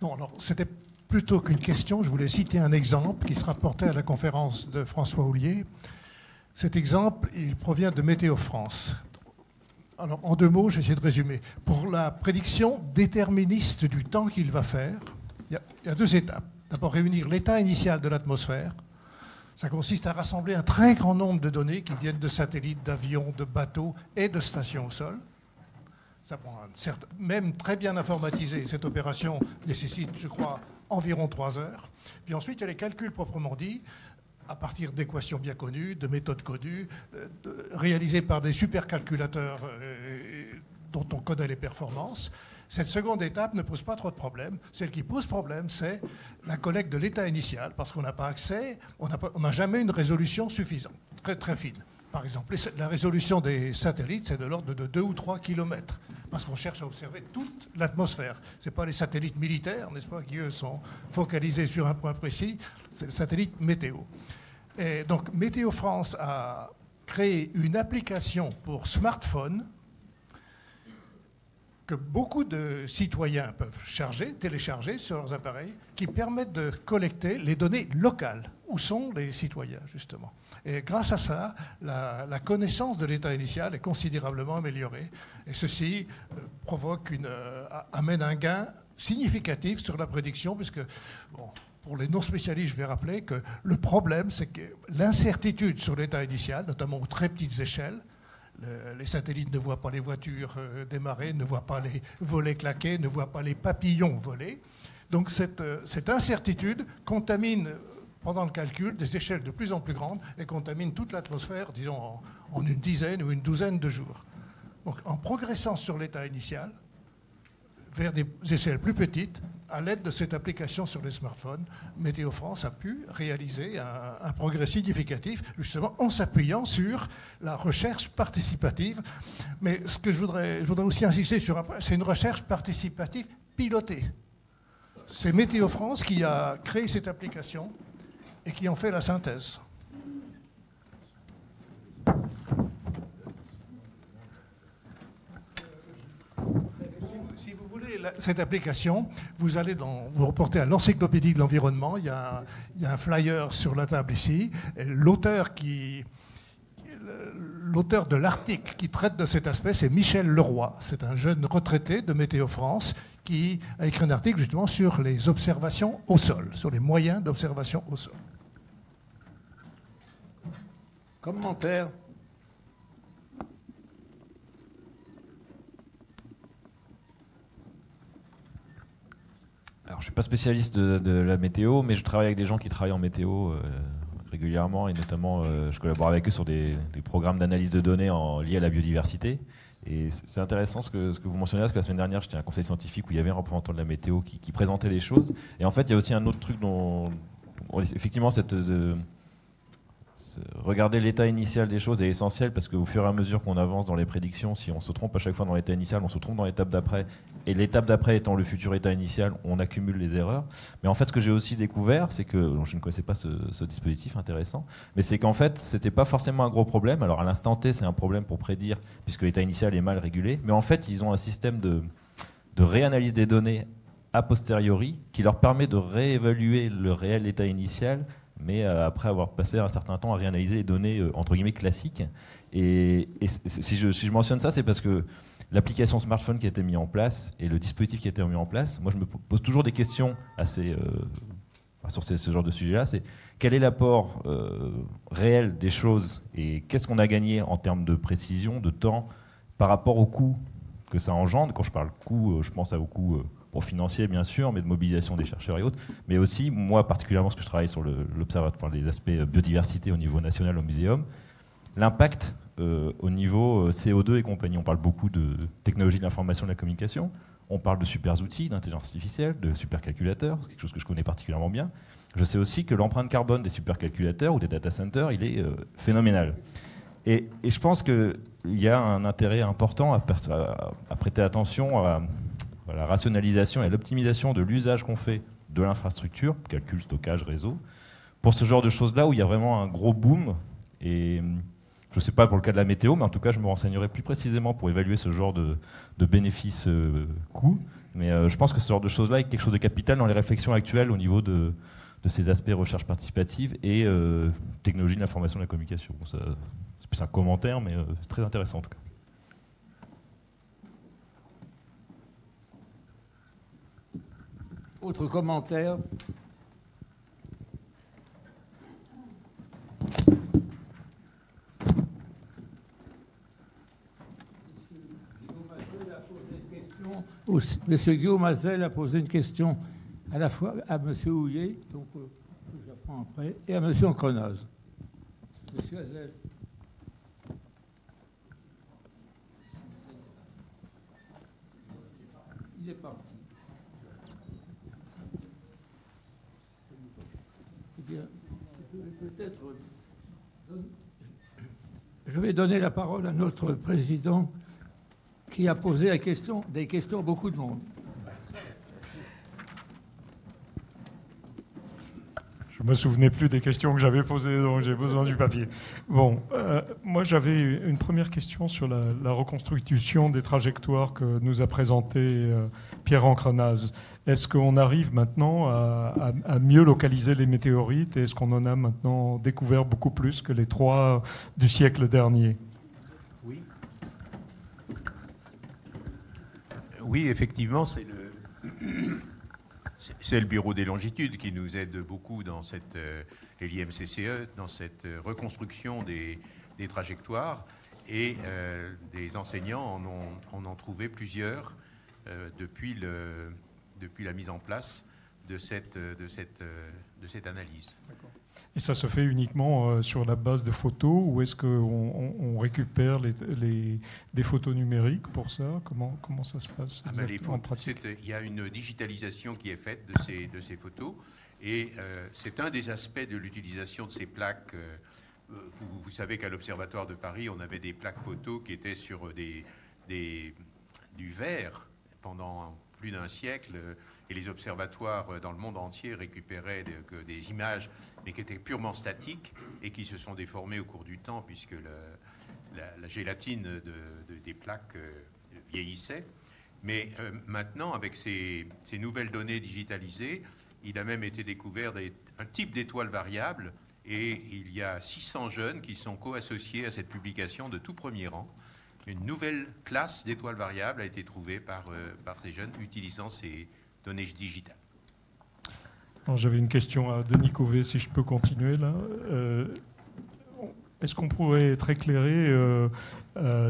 Non, alors c'était plutôt qu'une question. Je voulais citer un exemple qui sera porté à la conférence de François Houllier. Cet exemple, il provient de Météo France. Alors, en 2 mots, j'essaie de résumer. Pour la prédiction déterministe du temps qu'il va faire, il y a 2 étapes. D'abord, réunir l'état initial de l'atmosphère. Ça consiste à rassembler un très grand nombre de données qui viennent de satellites, d'avions, de bateaux et de stations au sol. Ça prend même très bien informatisé. Cette opération nécessite, je crois, environ 3 heures. Puis ensuite, il y a les calculs proprement dits, à partir d'équations bien connues, de méthodes connues, réalisées par des supercalculateurs dont on connaît les performances. Cette seconde étape ne pose pas trop de problèmes. Celle qui pose problème, c'est la collecte de l'état initial, parce qu'on n'a pas accès, on n'a jamais une résolution suffisante, très, très fine. Par exemple, la résolution des satellites, c'est de l'ordre de 2 ou 3 kilomètres, parce qu'on cherche à observer toute l'atmosphère. Ce n'est pas les satellites militaires, n'est-ce pas, qui, eux, sont focalisés sur un point précis, c'est le satellite météo. Et donc, Météo France a créé une application pour smartphone que beaucoup de citoyens peuvent télécharger sur leurs appareils, qui permettent de collecter les données locales. Où sont les citoyens, justement? Et grâce à ça, la connaissance de l'état initial est considérablement améliorée. Et ceci amène un gain significatif sur la prédiction, puisque, bon, pour les non-spécialistes, je vais rappeler que le problème, c'est que l'incertitude sur l'état initial, notamment aux très petites échelles, les satellites ne voient pas les voitures démarrer, ne voient pas les volets claquer, ne voient pas les papillons voler. Donc cette incertitude contamine, pendant le calcul, des échelles de plus en plus grandes et contamine toute l'atmosphère, disons, en une dizaine ou une douzaine de jours. Donc en progressant sur l'état initial, vers des échelles plus petites, à l'aide de cette application sur les smartphones, Météo France a pu réaliser un progrès significatif, justement en s'appuyant sur la recherche participative. Mais ce que je voudrais aussi insister sur, c'est une recherche participative pilotée. C'est Météo France qui a créé cette application et qui en fait la synthèse. Cette application, vous allez vous reporter à l'encyclopédie de l'environnement. Il y a un flyer sur la table ici. L'auteur de l'article qui traite de cet aspect, c'est Michel Leroy. C'est un jeune retraité de Météo France qui a écrit un article justement sur les observations au sol, sur les moyens d'observation au sol. Commentaire? Alors, je ne suis pas spécialiste de la météo, mais je travaille avec des gens qui travaillent en météo régulièrement, et notamment je collabore avec eux sur des programmes d'analyse de données liés à la biodiversité. Et c'est intéressant ce que vous mentionnez, parce que la semaine dernière, j'étais à un conseil scientifique où il y avait un représentant de la météo qui présentait les choses. Et en fait, il y a aussi un autre truc dont effectivement regarder l'état initial des choses est essentiel, parce qu'au fur et à mesure qu'on avance dans les prédictions, si on se trompe à chaque fois dans l'état initial, on se trompe dans l'étape d'après, et l'étape d'après étant le futur état initial, on accumule les erreurs. Mais en fait, ce que j'ai aussi découvert, c'est que, je ne connaissais pas ce dispositif intéressant, mais c'est qu'en fait, c'était pas forcément un gros problème. Alors à l'instant T, c'est un problème pour prédire, puisque l'état initial est mal régulé, mais en fait, ils ont un système de réanalyse des données a posteriori qui leur permet de réévaluer le réel état initial, mais après avoir passé un certain temps à réanalyser les données entre guillemets classiques. Et si je mentionne ça, c'est parce que l'application smartphone qui a été mise en place et le dispositif qui a été mis en place, moi je me pose toujours des questions sur ce genre de sujet-là. C'est quel est l'apport réel des choses et qu'est-ce qu'on a gagné en termes de précision, de temps, par rapport au coût que ça engendre. Quand je parle coût, je pense au coût financier bien sûr, mais de mobilisation des chercheurs et autres, mais aussi, moi particulièrement, parce que je travaille sur l'observatoire des aspects biodiversité au niveau national au muséum, l'impact au niveau CO2 et compagnie. On parle beaucoup de technologie de l'information et de la communication, on parle de super outils, d'intelligence artificielle, de supercalculateurs, c'est quelque chose que je connais particulièrement bien. Je sais aussi que l'empreinte carbone des supercalculateurs ou des data centers, il est phénoménal. Et je pense qu'il y a un intérêt important à prêter attention à la rationalisation et à l'optimisation de l'usage qu'on fait de l'infrastructure, calcul, stockage, réseau, pour ce genre de choses-là où il y a vraiment un gros boom. Et je ne sais pas pour le cas de la météo, mais en tout cas, je me renseignerai plus précisément pour évaluer ce genre de bénéfices coûts. Mais je pense que ce genre de choses-là est quelque chose de capital dans les réflexions actuelles au niveau de ces aspects recherche participative et technologie de l'information et de la communication. Bon, c'est plus un commentaire, mais c'est très intéressant en tout cas. Autre commentaire? Monsieur Guillaume Azel a posé une question à la fois à Monsieur Houillet, donc je la prends après, et à Monsieur Ancrenaz. Monsieur Azel. Il est parti. Eh bien, je vais donner la parole à notre président qui a posé des questions à beaucoup de monde. Je ne me souvenais plus des questions que j'avais posées, donc j'ai besoin du papier. Bon, moi j'avais une première question sur la reconstitution des trajectoires que nous a présentées Pierre Ancrenaz. Est-ce qu'on arrive maintenant à mieux localiser les météorites et est-ce qu'on en a maintenant découvert beaucoup plus que les 3 du siècle dernier? Oui. Oui, effectivement, c'est le Bureau des longitudes qui nous aide beaucoup dans cette, et l'IMCCE, dans cette reconstruction des trajectoires. Et des enseignants en ont trouvé plusieurs depuis la mise en place de cette analyse. Et ça se fait uniquement sur la base de photos ou est-ce qu'on récupère des photos numériques pour ça? Comment ça se passe en pratique? Il y a une digitalisation qui est faite de ces photos et c'est un des aspects de l'utilisation de ces plaques. Vous savez qu'à l'Observatoire de Paris, on avait des plaques photos qui étaient sur du verre pendant plus d'un siècle et les observatoires dans le monde entier récupéraient des images mais qui étaient purement statiques et qui se sont déformées au cours du temps puisque la gélatine des plaques vieillissait. Mais maintenant, avec ces nouvelles données digitalisées, il a même été découvert un type d'étoile variable et il y a 600 jeunes qui sont co-associés à cette publication de tout premier rang. Une nouvelle classe d'étoiles variables a été trouvée par ces jeunes utilisant ces données digitales. J'avais une question à Denis Cauvet, si je peux continuer là. Est-ce qu'on pourrait être éclairé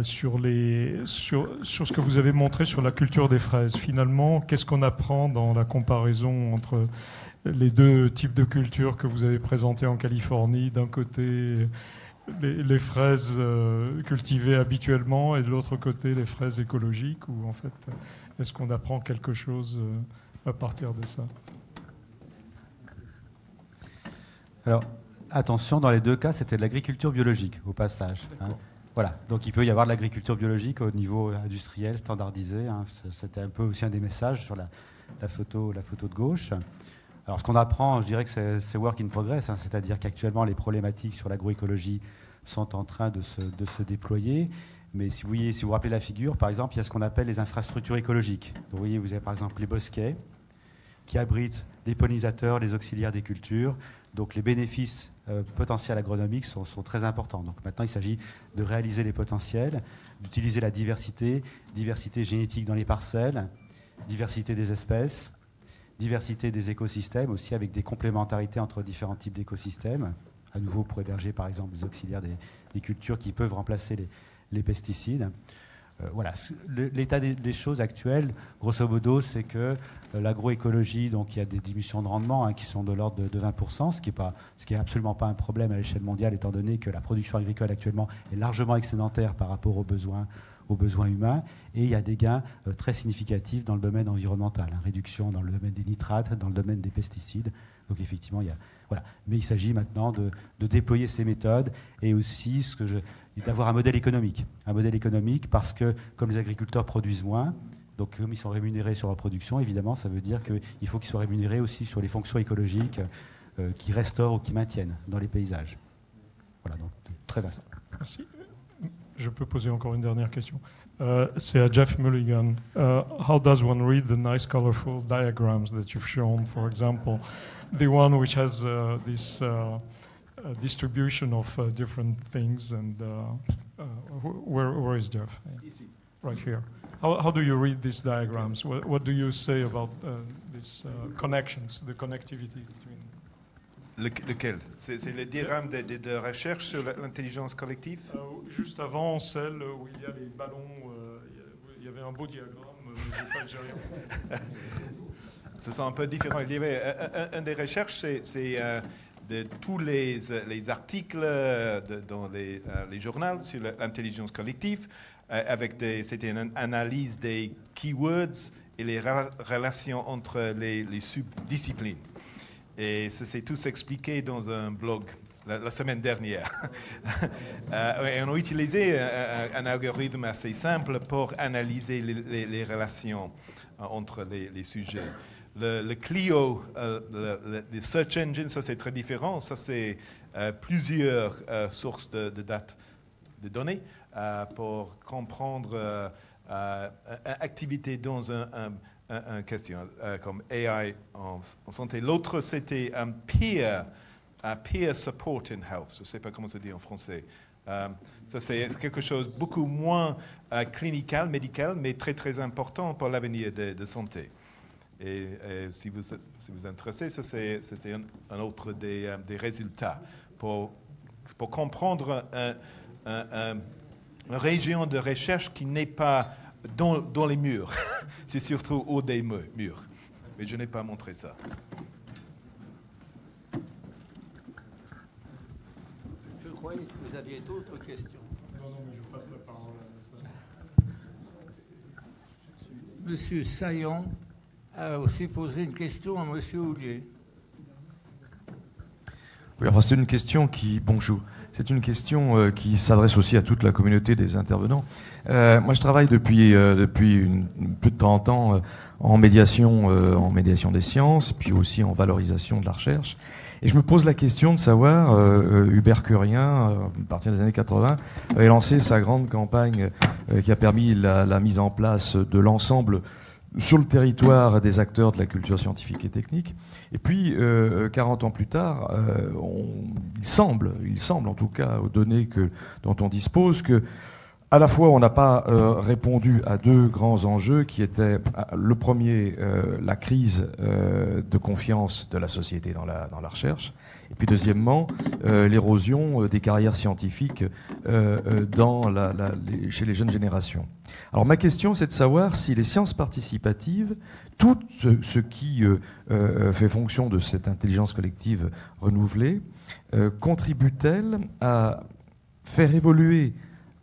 sur ce que vous avez montré sur la culture des fraises? Finalement, qu'est-ce qu'on apprend dans la comparaison entre les 2 types de cultures que vous avez présentées en Californie? D'un côté, les fraises cultivées habituellement et de l'autre côté, les fraises écologiques? Ou en fait, est-ce qu'on apprend quelque chose à partir de ça? Alors, attention, dans les 2 cas, c'était de l'agriculture biologique, au passage. Hein. Voilà. Donc, il peut y avoir de l'agriculture biologique au niveau industriel, standardisé. Hein. C'était un peu aussi un des messages sur la photo de gauche. Alors, ce qu'on apprend, je dirais que c'est work in progress, hein, c'est-à-dire qu'actuellement, les problématiques sur l'agroécologie sont en train de se déployer. Mais si vous vous rappelez la figure, par exemple, il y a ce qu'on appelle les infrastructures écologiques. Donc, vous voyez, vous avez par exemple les bosquets qui abritent les pollinisateurs, les auxiliaires des cultures. Donc les bénéfices potentiels agronomiques sont très importants. Donc maintenant, il s'agit de réaliser les potentiels, d'utiliser la diversité génétique dans les parcelles, diversité des espèces, diversité des écosystèmes, aussi avec des complémentarités entre différents types d'écosystèmes, à nouveau pour héberger par exemple des auxiliaires des cultures qui peuvent remplacer les pesticides. Voilà, l'état des choses actuelles, grosso modo, c'est que l'agroécologie, donc il y a des diminutions de rendement qui sont de l'ordre de 20%, ce qui est absolument pas un problème à l'échelle mondiale, étant donné que la production agricole actuellement est largement excédentaire par rapport aux besoins humains, et il y a des gains très significatifs dans le domaine environnemental, réduction dans le domaine des nitrates, dans le domaine des pesticides. Donc effectivement, voilà. Mais il s'agit maintenant de déployer ces méthodes et aussi d'avoir un modèle économique. Un modèle économique parce que comme les agriculteurs produisent moins, donc comme ils sont rémunérés sur leur production, évidemment, ça veut dire qu'il faut qu'ils soient rémunérés aussi sur les fonctions écologiques qui restaurent ou qui maintiennent dans les paysages. Voilà, donc très vaste. Merci. Je peux poser encore une dernière question. C'est à Jeff Mulligan. How does one read the nice colorful diagrams that you've shown, for example, the one which has this distribution of different things, and where is Jeff? Right here. How do you read these diagrams? What do you say about these connections, the connectivity between? Lequel? C'est le diagramme de recherche sur l'intelligence collective? Juste avant, celle où il y a les ballons, il y avait un beau diagramme, mais je n'ai pas algérien. Ce sont un peu différents. Il y avait un des recherches, c'est de tous les articles dans les journaux sur l'intelligence collective, c'était une analyse des keywords et les relations entre les subdisciplines. Et ça s'est tous expliqué dans un blog la semaine dernière. Et on a utilisé un algorithme assez simple pour analyser les relations entre les sujets. Le Clio, le Search Engine, ça c'est très différent. Ça c'est plusieurs sources de données pour comprendre activité dans un question comme AI en santé. L'autre c'était un peer support in health. Je ne sais pas comment ça dit en français. Ça c'est quelque chose beaucoup moins clinical, médical, mais très très important pour l'avenir de santé. Et si vous êtes intéressé, ça c'était un autre des résultats pour comprendre une région de recherche qui n'est pas dans les murs. C'est surtout au des murs. Mais je n'ai pas montré ça. Je croyais que vous aviez d'autres questions. Non, mais je passe la parole à Monsieur Saillant a aussi posé une question à Monsieur Houllier. Oui, alors c'est une question qui, bonjour, c'est une question qui s'adresse aussi à toute la communauté des intervenants. Moi, je travaille depuis plus de 30 ans en médiation des sciences, puis aussi en valorisation de la recherche. Et je me pose la question de savoir, Hubert Curien, à partir des années 80, avait lancé sa grande campagne qui a permis la mise en place de l'ensemble sur le territoire des acteurs de la culture scientifique et technique. Et puis, 40 ans plus tard, il semble en tout cas aux données dont on dispose que à la fois on n'a pas répondu à deux grands enjeux qui étaient le premier, la crise de confiance de la société dans la recherche, et puis deuxièmement, l'érosion des carrières scientifiques chez les jeunes générations. Alors ma question, c'est de savoir si les sciences participatives, tout ce qui fait fonction de cette intelligence collective renouvelée, contribue-t-elle à faire évoluer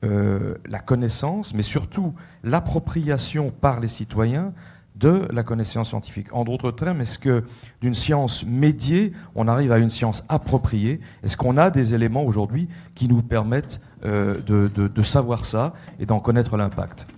la connaissance, mais surtout l'appropriation par les citoyens de la connaissance scientifique. En d'autres termes, est-ce que d'une science médiée, on arrive à une science appropriée? Est-ce qu'on a des éléments aujourd'hui qui nous permettent de savoir ça et d'en connaître l'impact?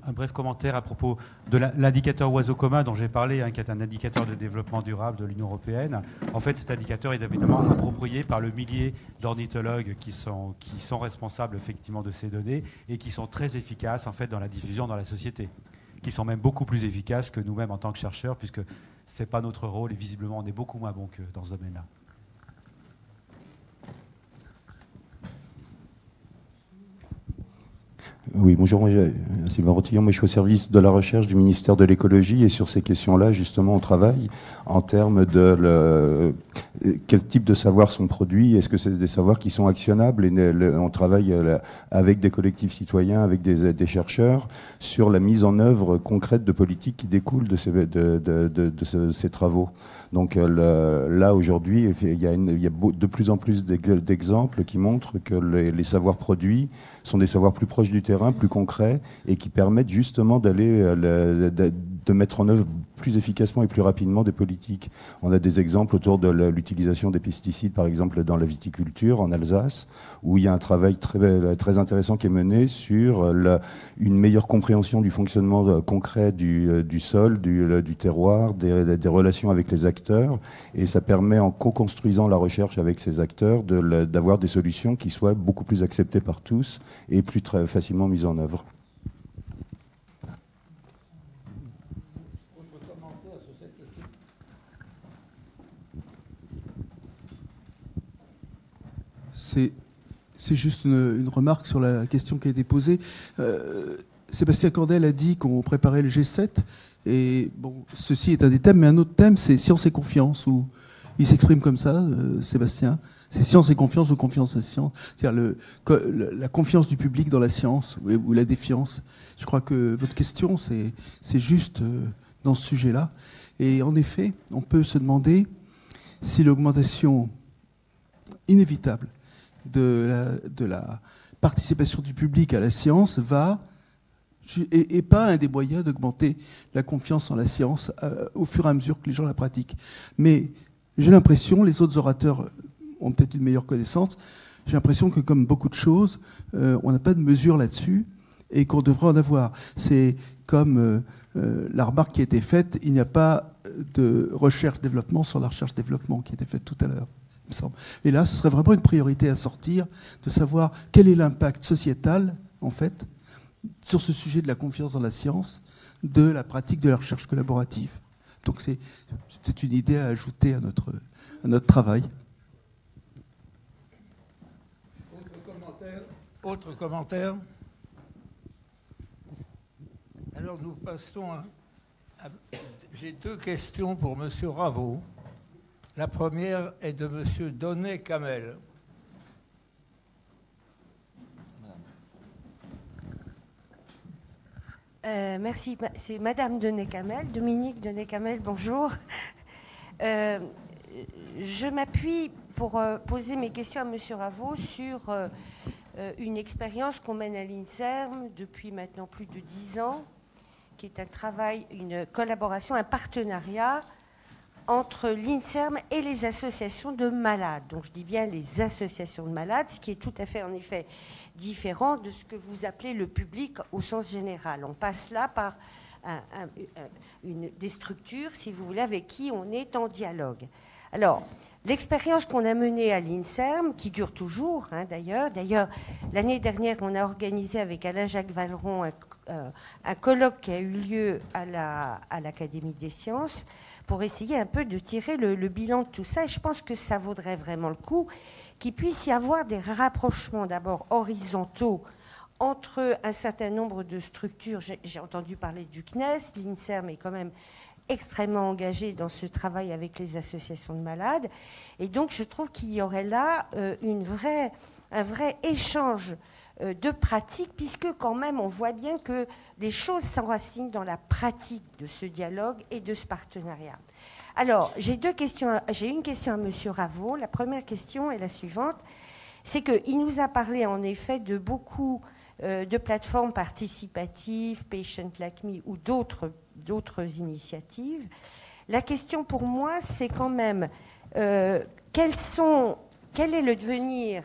Un bref commentaire à propos de l'indicateur oiseau commun dont j'ai parlé, qui est un indicateur de développement durable de l'Union européenne. En fait, cet indicateur est évidemment approprié par le millier d'ornithologues qui sont responsables effectivement de ces données et qui sont très efficaces en fait dans la diffusion dans la société, qui sont même beaucoup plus efficaces que nous-mêmes en tant que chercheurs, puisque c'est pas notre rôle et visiblement on est beaucoup moins bon que dans ce domaine-là. Oui, bonjour, Sylvain Rotillon, moi je suis au service de la recherche du ministère de l'écologie et sur ces questions-là, justement, on travaille en termes de quel type de savoirs sont produits, est-ce que c'est des savoirs qui sont actionnables, et on travaille avec des collectifs citoyens, avec des chercheurs, sur la mise en œuvre concrète de politiques qui découlent de ces travaux. Donc là, aujourd'hui, il y a de plus en plus d'exemples qui montrent que les savoirs produits sont des savoirs plus proches du terrain, plus concrets, et qui permettent justement d'aller de mettre en œuvre plus efficacement et plus rapidement des politiques. On a des exemples autour de l'utilisation des pesticides, par exemple dans la viticulture en Alsace, où il y a un travail très intéressant qui est mené sur une meilleure compréhension du fonctionnement concret du sol, du terroir, des relations avec les acteurs, et ça permet, en co-construisant la recherche avec ces acteurs, d'avoir des solutions qui soient beaucoup plus acceptées par tous et plus très facilement mises en œuvre. C'est juste une remarque sur la question qui a été posée. Sébastien Candel a dit qu'on préparait le G7. Et bon, ceci est un des thèmes, mais un autre thème, c'est science et confiance, où il s'exprime comme ça, Sébastien. C'est science et confiance ou confiance et science. C'est-à-dire la confiance du public dans la science ou la défiance. Je crois que votre question, c'est juste dans ce sujet-là. Et en effet, on peut se demander si l'augmentation inévitable de la participation du public à la science et pas un des moyens d'augmenter la confiance en la science au fur et à mesure que les gens la pratiquent. Mais j'ai l'impression, les autres orateurs ont peut-être une meilleure connaissance, j'ai l'impression que comme beaucoup de choses, on n'a pas de mesure là-dessus et qu'on devrait en avoir. C'est comme la remarque qui a été faite, il n'y a pas de recherche-développement sur la recherche-développement qui a été faite tout à l'heure. Et là, ce serait vraiment une priorité à sortir, de savoir quel est l'impact sociétal, en fait, sur ce sujet de la confiance dans la science, de la pratique de la recherche collaborative. Donc c'est peut-être une idée à ajouter à notre travail. Autre commentaire. Alors nous passons j'ai deux questions pour M. Raveau. La première est de M. Donnet-Camel. Merci. C'est Madame Donnet-Camel, Dominique Donnet-Camel, bonjour. Je m'appuie pour poser mes questions à M. Raveau sur une expérience qu'on mène à l'INSERM depuis maintenant plus de 10 ans, qui est un travail, une collaboration, un partenariat entre l'INSERM et les associations de malades. Donc je dis bien les associations de malades, ce qui est tout à fait en effet différent de ce que vous appelez le public au sens général. On passe là par des structures, si vous voulez, avec qui on est en dialogue. Alors, l'expérience qu'on a menée à l'INSERM, qui dure toujours d'ailleurs, l'année dernière, on a organisé avec Alain-Jacques Valleron un colloque qui a eu lieu à l'Académie des sciences, pour essayer un peu de tirer le bilan de tout ça. Et je pense que ça vaudrait vraiment le coup qu'il puisse y avoir des rapprochements d'abord horizontaux entre un certain nombre de structures. J'ai entendu parler du CNES, l'INSERM est quand même extrêmement engagé dans ce travail avec les associations de malades. Et donc je trouve qu'il y aurait là un vrai échange de pratique, puisque quand même on voit bien que les choses s'enracinent dans la pratique de ce dialogue et de ce partenariat. Alors, j'ai une question à M. Raveau. La première question est la suivante. C'est qu'il nous a parlé en effet de beaucoup de plateformes participatives, Patient Like Me ou d'autres initiatives. La question pour moi, c'est quand même quel est le devenir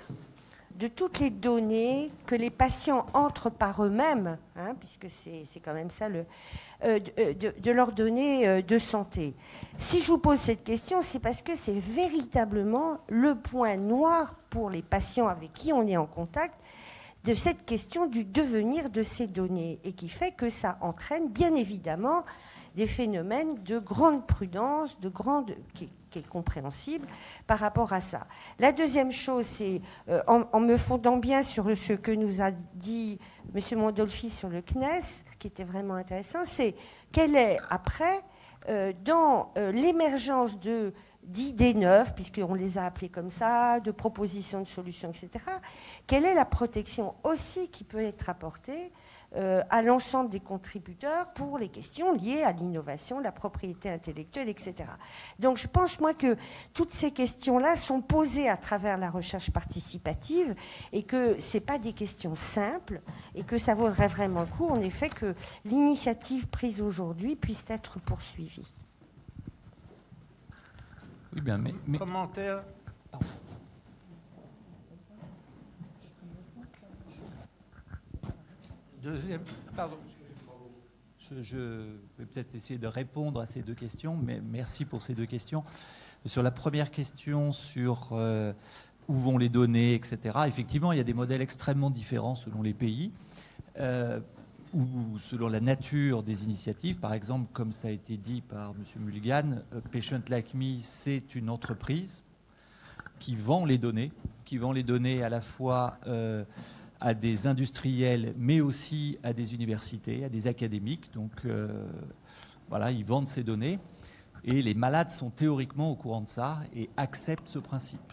de toutes les données que les patients entrent par eux-mêmes, puisque c'est quand même ça, de leurs données de santé. Si je vous pose cette question, c'est parce que c'est véritablement le point noir pour les patients avec qui on est en contact de cette question du devenir de ces données, et qui fait que ça entraîne bien évidemment des phénomènes de grande prudence, qui est compréhensible par rapport à ça. La deuxième chose, c'est, en me fondant bien sur ce que nous a dit M. Mondolfi sur le CNES, qui était vraiment intéressant, c'est quelle est, après, dans l'émergence d'idées neuves, puisqu'on les a appelées comme ça, de propositions de solutions, etc. Quelle est la protection aussi qui peut être apportée à l'ensemble des contributeurs pour les questions liées à l'innovation, la propriété intellectuelle, etc. Donc je pense, moi, que toutes ces questions-là sont posées à travers la recherche participative et que ce n'est pas des questions simples et que ça vaudrait vraiment le coup, en effet, que l'initiative prise aujourd'hui puisse être poursuivie. Oui, bien, mais... Commentaire. Deuxième, pardon. Je vais peut-être essayer de répondre à ces deux questions, mais merci pour ces deux questions. Sur la première question sur où vont les données, etc., effectivement, il y a des modèles extrêmement différents selon les pays, ou selon la nature des initiatives. Par exemple, comme ça a été dit par M. Mulligan, Patient Like Me, c'est une entreprise qui vend les données à la fois à des industriels, mais aussi à des universités, à des académiques. Donc voilà, ils vendent ces données. Et les malades sont théoriquement au courant de ça et acceptent ce principe.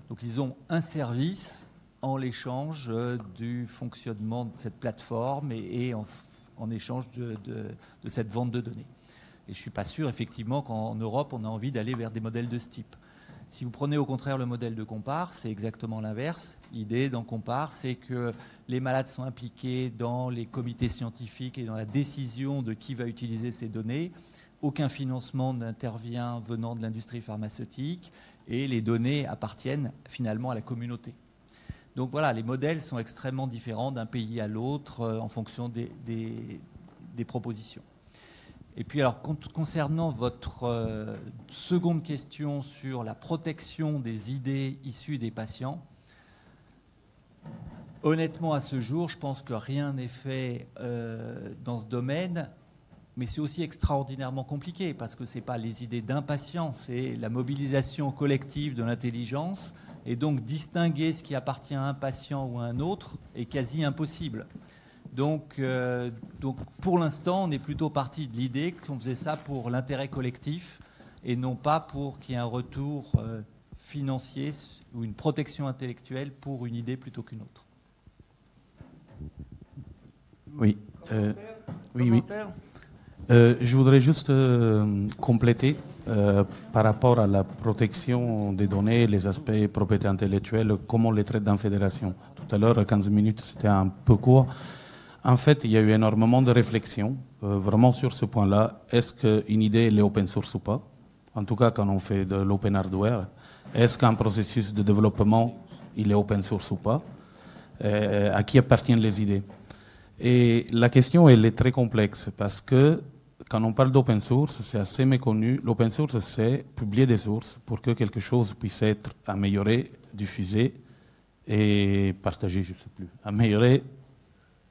Donc ils ont un service en l'échange du fonctionnement de cette plateforme et en échange de cette vente de données. Et je ne suis pas sûr, effectivement, qu'en Europe, on a envie d'aller vers des modèles de ce type. Si vous prenez au contraire le modèle de Compare, c'est exactement l'inverse. L'idée dans Compare, c'est que les malades sont impliqués dans les comités scientifiques et dans la décision de qui va utiliser ces données. Aucun financement n'intervient venant de l'industrie pharmaceutique et les données appartiennent finalement à la communauté. Donc voilà, les modèles sont extrêmement différents d'un pays à l'autre en fonction des propositions. Et puis alors, concernant votre seconde question sur la protection des idées issues des patients, honnêtement, à ce jour, je pense que rien n'est fait dans ce domaine, mais c'est aussi extraordinairement compliqué parce que ce n'est pas les idées d'un patient, c'est la mobilisation collective de l'intelligence, et donc distinguer ce qui appartient à un patient ou à un autre est quasi impossible. Donc pour l'instant, on est plutôt parti de l'idée qu'on faisait ça pour l'intérêt collectif et non pas pour qu'il y ait un retour financier ou une protection intellectuelle pour une idée plutôt qu'une autre. Oui. Oui. Je voudrais juste compléter par rapport à la protection des données, les aspects propriété intellectuelle, comment on les traite dans la fédération. Tout à l'heure, 15 minutes, c'était un peu court. En fait, il y a eu énormément de réflexions vraiment sur ce point-là. Est-ce qu'une idée elle est open source ou pas? En tout cas, quand on fait de l'open hardware. Est-ce qu'un processus de développement, il est open source ou pas? À qui appartiennent les idées? Et la question, elle est très complexe parce que quand on parle d'open source, c'est assez méconnu. L'open source, c'est publier des sources pour que quelque chose puisse être amélioré, diffusé et partagé, je ne sais plus. Amélioré,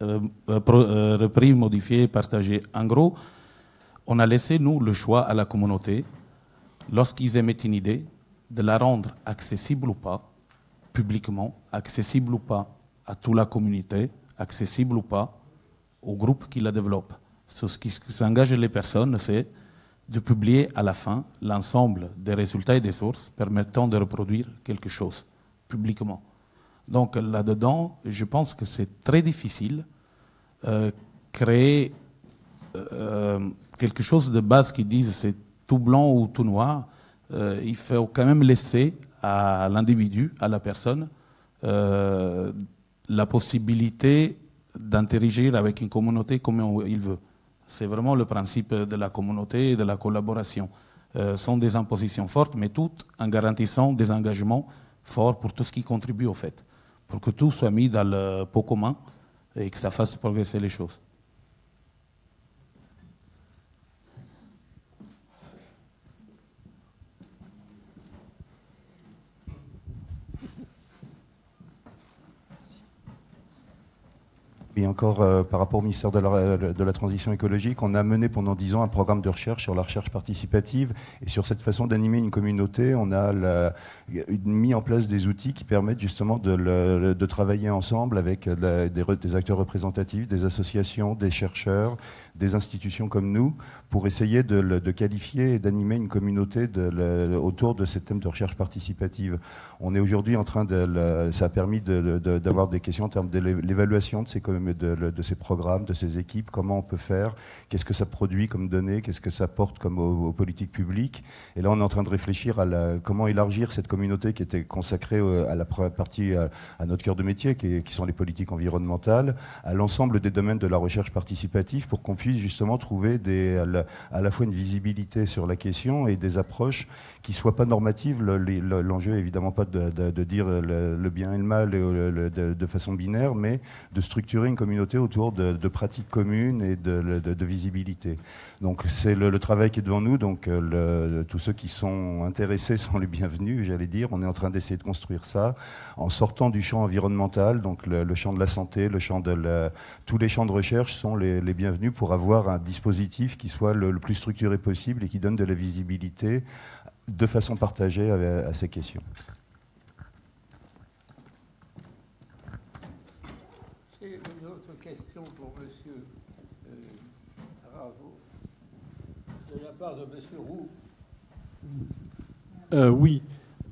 repris, modifié, partagé. En gros, on a laissé, nous, le choix à la communauté, lorsqu'ils émettent une idée, de la rendre accessible ou pas, publiquement, accessible ou pas à toute la communauté, accessible ou pas au groupe qui la développe. Ce qui s'engage les personnes, c'est de publier à la fin l'ensemble des résultats et des sources permettant de reproduire quelque chose publiquement. Donc là-dedans, je pense que c'est très difficile créer quelque chose de base qui dise c'est tout blanc ou tout noir. Il faut quand même laisser à l'individu, à la personne, la possibilité d'interagir avec une communauté comme il veut. C'est vraiment le principe de la communauté et de la collaboration. Sont des impositions fortes, mais toutes en garantissant des engagements forts pour tout ce qui contribue au fait, pour que tout soit mis dans le pot commun et que ça fasse progresser les choses. Et encore, par rapport au ministère de la Transition écologique, on a mené pendant 10 ans un programme de recherche sur la recherche participative. Et sur cette façon d'animer une communauté, on a mis en place des outils qui permettent justement de travailler ensemble avec des acteurs représentatifs, des associations, des chercheurs, des institutions comme nous pour essayer de qualifier et d'animer une communauté autour de ces thèmes de recherche participative. On est aujourd'hui en train ça a permis d'avoir des questions en termes de l'évaluation de ces programmes, de ces équipes, comment on peut faire, qu'est-ce que ça produit comme données, qu'est-ce que ça porte comme aux politiques publiques. Et là, on est en train de réfléchir à comment élargir cette communauté qui était consacrée à la partie, à notre cœur de métier, qui sont les politiques environnementales, à l'ensemble des domaines de la recherche participative pour qu'on puisse justement trouver à la fois une visibilité sur la question et des approches qui ne soient pas normatives. L'enjeu est évidemment pas de dire le bien et le mal de façon binaire, mais de structurer une communauté autour de pratiques communes et de visibilité. Donc c'est le travail qui est devant nous, donc tous ceux qui sont intéressés sont les bienvenus, j'allais dire. On est en train d'essayer de construire ça en sortant du champ environnemental, donc le champ de la santé, tous les champs de recherche sont les bienvenus pour avoir un dispositif qui soit le plus structuré possible et qui donne de la visibilité de façon partagée à ces questions. C'est une autre question pour M. Raveau, de la part de M. Roux. Oui.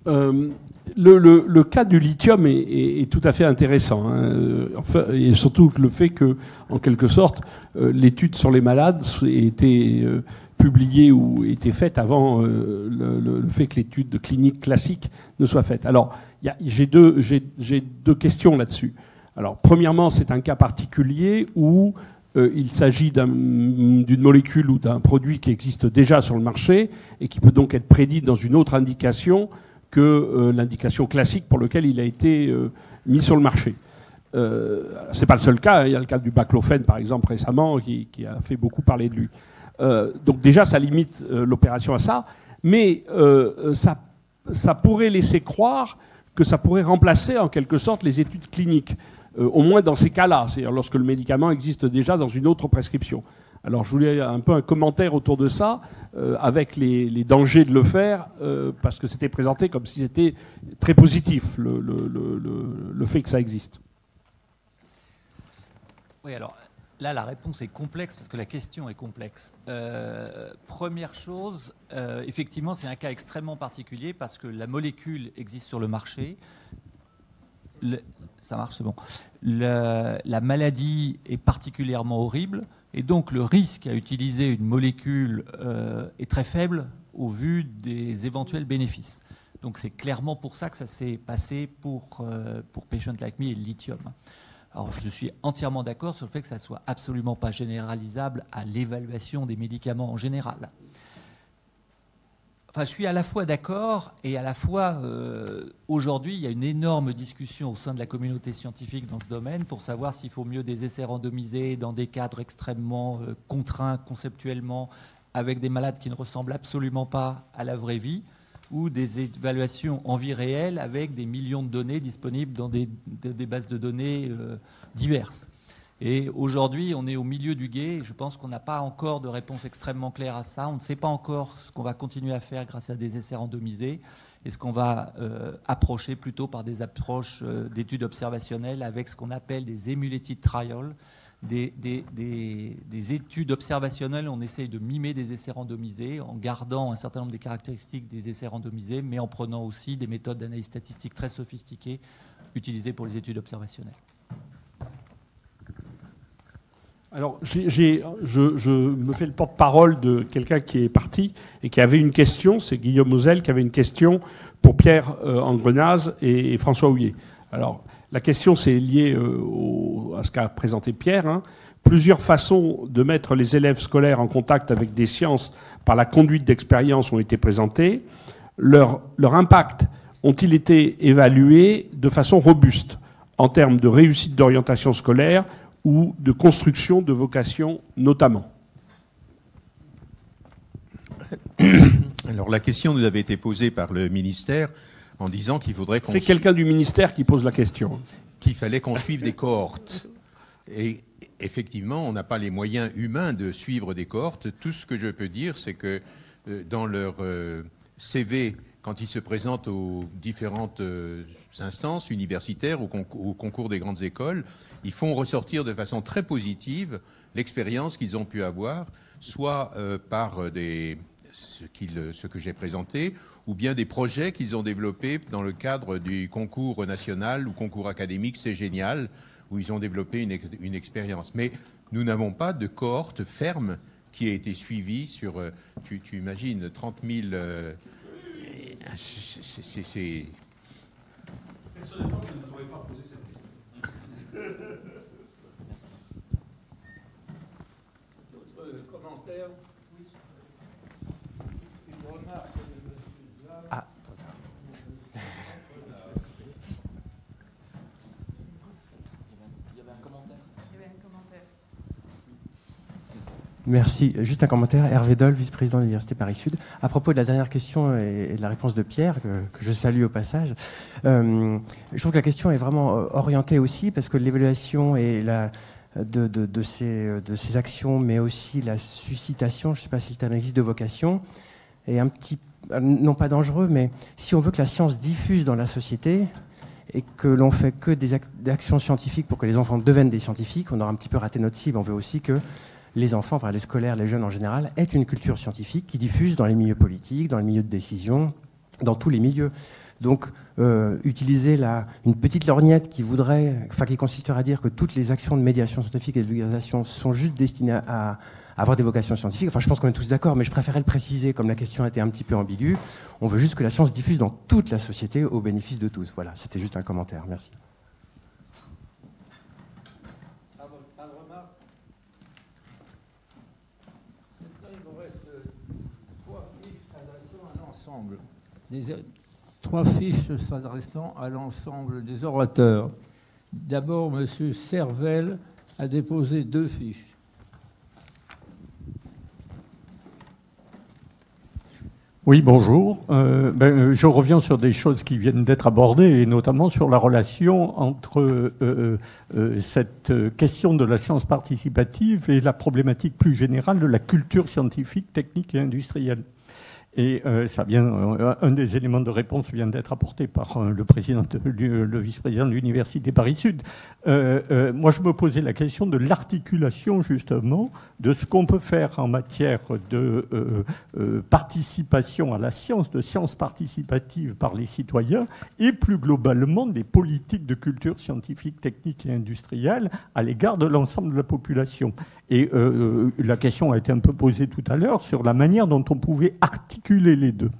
Le cas du lithium est tout à fait intéressant, hein. Enfin, et surtout le fait que, en quelque sorte, l'étude sur les malades ait été publiée ou été faite avant le fait que l'étude clinique classique ne soit faite. Alors, j'ai deux questions là-dessus. Alors, premièrement, c'est un cas particulier où il s'agit d'une molécule ou d'un produit qui existe déjà sur le marché et qui peut donc être prédit dans une autre indication que l'indication classique pour laquelle il a été mis sur le marché. C'est pas le seul cas, hein. Il y a le cas du baclofène, par exemple, récemment, qui a fait beaucoup parler de lui. Donc déjà, ça limite l'opération à ça, mais ça pourrait laisser croire que ça pourrait remplacer en quelque sorte les études cliniques, au moins dans ces cas-là, c'est-à-dire lorsque le médicament existe déjà dans une autre prescription. Alors je voulais un peu un commentaire autour de ça, avec les dangers de le faire, parce que c'était présenté comme si c'était très positif, le fait que ça existe. Oui, alors là, la réponse est complexe, parce que la question est complexe. Première chose, effectivement, c'est un cas extrêmement particulier, parce que la molécule existe sur le marché. Ça marche, c'est bon. La maladie est particulièrement horrible, et donc le risque à utiliser une molécule est très faible au vu des éventuels bénéfices. Donc c'est clairement pour ça que ça s'est passé pour Patient Like Me et le lithium. Alors je suis entièrement d'accord sur le fait que ça ne soit absolument pas généralisable à l'évaluation des médicaments en général. Enfin, je suis à la fois d'accord et à la fois, aujourd'hui, il y a une énorme discussion au sein de la communauté scientifique dans ce domaine pour savoir s'il faut mieux des essais randomisés dans des cadres extrêmement contraints conceptuellement, avec des malades qui ne ressemblent absolument pas à la vraie vie, ou des évaluations en vie réelle avec des millions de données disponibles dans des bases de données diverses. Et aujourd'hui, on est au milieu du gué. Je pense qu'on n'a pas encore de réponse extrêmement claire à ça. On ne sait pas encore ce qu'on va continuer à faire grâce à des essais randomisés et ce qu'on va approcher plutôt par des approches d'études observationnelles avec ce qu'on appelle des emulated trials, des études observationnelles. On essaye de mimer des essais randomisés en gardant un certain nombre des caractéristiques des essais randomisés, mais en prenant aussi des méthodes d'analyse statistique très sophistiquées utilisées pour les études observationnelles. Alors, je me fais le porte-parole de quelqu'un qui est parti et qui avait une question. C'est Guillaume Ozel qui avait une question pour Pierre Angrenaz et François Houillet. Alors, la question, c'est lié à ce qu'a présenté Pierre, hein. Plusieurs façons de mettre les élèves scolaires en contact avec des sciences par la conduite d'expériences ont été présentées. Leur impact ont-ils été évalués de façon robuste en termes de réussite d'orientation scolaire ou de construction de vocation notamment? Alors la question nous avait été posée par le ministère en disant qu'il faudrait qu'on... C'est quelqu'un du ministère qui pose la question. Qu'il fallait qu'on suive des cohortes. Et effectivement, on n'a pas les moyens humains de suivre des cohortes. Tout ce que je peux dire, c'est que dans leur CV quand ils se présentent aux différentes instances universitaires, au concours des grandes écoles, ils font ressortir de façon très positive l'expérience qu'ils ont pu avoir, soit par ce que j'ai présenté, ou bien des projets qu'ils ont développés dans le cadre du concours national ou concours académique C'est Génial, où ils ont développé une expérience. Mais nous n'avons pas de cohorte ferme qui a été suivie sur, tu imagines, 30 000... c'est... Personnellement, je ne t'aurais pas posé cette question. Merci. D'autres commentaires? Oui. Une remarque de M. Zab. Ah, merci. Juste un commentaire. Hervé Doll, vice-président de l'Université Paris-Sud. À propos de la dernière question et de la réponse de Pierre, que je salue au passage, je trouve que la question est vraiment orientée aussi parce que l'évaluation et de ces actions, mais aussi la suscitation, je ne sais pas si le terme existe, de vocation, est un petit, non pas dangereux, mais si on veut que la science diffuse dans la société et que l'on fait que des actions scientifiques pour que les enfants deviennent des scientifiques, on aura un petit peu raté notre cible. On veut aussi que les enfants, enfin les scolaires, les jeunes en général, aient une culture scientifique qui diffuse dans les milieux politiques, dans les milieux de décision, dans tous les milieux. Donc, utiliser une petite lorgnette qui consisterait à dire que toutes les actions de médiation scientifique et de vulgarisation sont juste destinées à avoir des vocations scientifiques. Enfin, je pense qu'on est tous d'accord, mais je préférais le préciser, comme la question était un petit peu ambiguë. On veut juste que la science diffuse dans toute la société au bénéfice de tous. Voilà, c'était juste un commentaire. Merci. Trois fiches s'adressant à l'ensemble des orateurs. D'abord, M. Servel a déposé 2 fiches. Oui, bonjour. Je reviens sur des choses qui viennent d'être abordées, et notamment sur la relation entre cette question de la science participative et la problématique plus générale de la culture scientifique, technique et industrielle. Et un des éléments de réponse vient d'être apporté par le vice-président de l'Université Paris-Sud. Moi, je me posais la question de l'articulation, justement, de ce qu'on peut faire en matière de participation à la science, de science participative par les citoyens, et plus globalement des politiques de culture scientifique, technique et industrielle à l'égard de l'ensemble de la population. Et la question a été un peu posée tout à l'heure sur la manière dont on pouvait articuler les deux,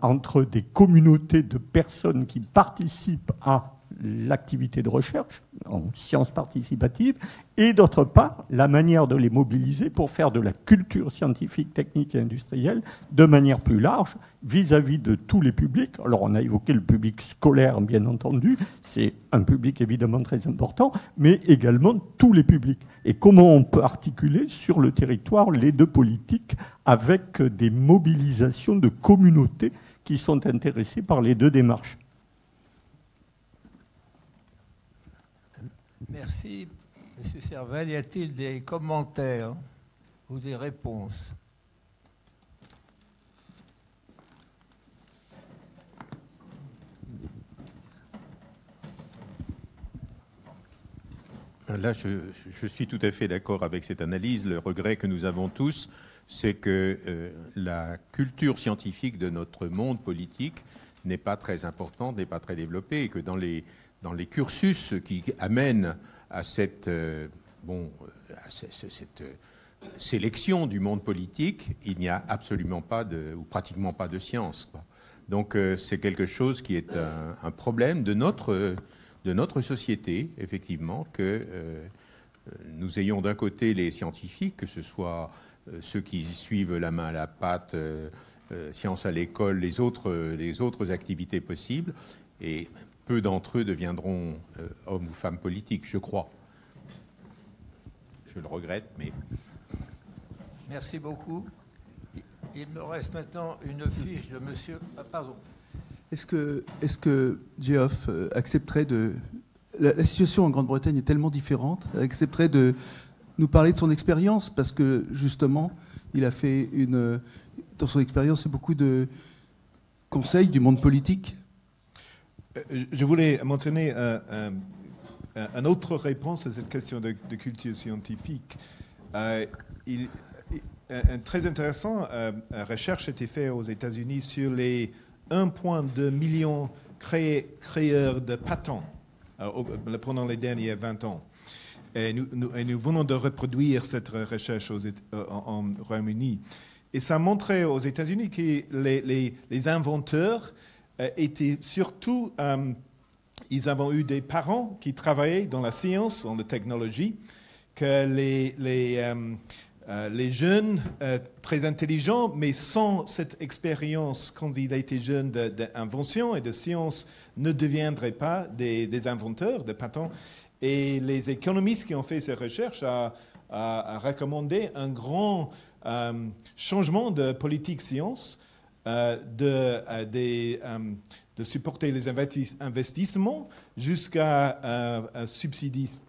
entre des communautés de personnes qui participent à l'activité de recherche en sciences participatives, et d'autre part, la manière de les mobiliser pour faire de la culture scientifique, technique et industrielle de manière plus large vis-à-vis de tous les publics. Alors on a évoqué le public scolaire, bien entendu, c'est un public évidemment très important, mais également tous les publics. Et comment on peut articuler sur le territoire les deux politiques avec des mobilisations de communautés qui sont intéressées par les deux démarches. Merci, M. Servel. Y a-t-il des commentaires ou des réponses? Là, je suis tout à fait d'accord avec cette analyse. Le regret que nous avons tous, c'est que la culture scientifique de notre monde politique n'est pas très importante, n'est pas très développée, et que dans les cursus qui amènent à cette sélection du monde politique, il n'y a absolument pas ou pratiquement pas de science. Donc c'est quelque chose qui est un problème de notre société, effectivement, que nous ayons d'un côté les scientifiques, que ce soit ceux qui suivent la main à la pâte, sciences à l'école, les autres activités possibles, et peu d'entre eux deviendront hommes ou femmes politiques, je crois. Je le regrette, mais... Merci beaucoup. Il me reste maintenant une fiche de monsieur... Ah, pardon. Est-ce que Geoff accepterait de... La situation en Grande-Bretagne est tellement différente, accepterait de nous parler de son expérience, parce que, justement, il a fait dans son expérience, c'est beaucoup conseils du monde politique? Je voulais mentionner une autre réponse à cette question de culture scientifique. Très intéressant, recherche a été faite aux États-Unis sur les 1,2 million créeurs de patents pendant les derniers 20 ans. Et nous venons de reproduire cette recherche en Royaume-Uni. Et ça montrait aux États-Unis que les inventeurs étaient surtout... ils avaient eu des parents qui travaillaient dans la science, dans la technologie, que les jeunes très intelligents, mais sans cette expérience quand ils étaient jeunes d'invention et de science, ne deviendraient pas des inventeurs, des patents. Et les économistes qui ont fait ces recherches ont recommandé un grand changement de politique science, de supporter les investissements jusqu'à subsidizing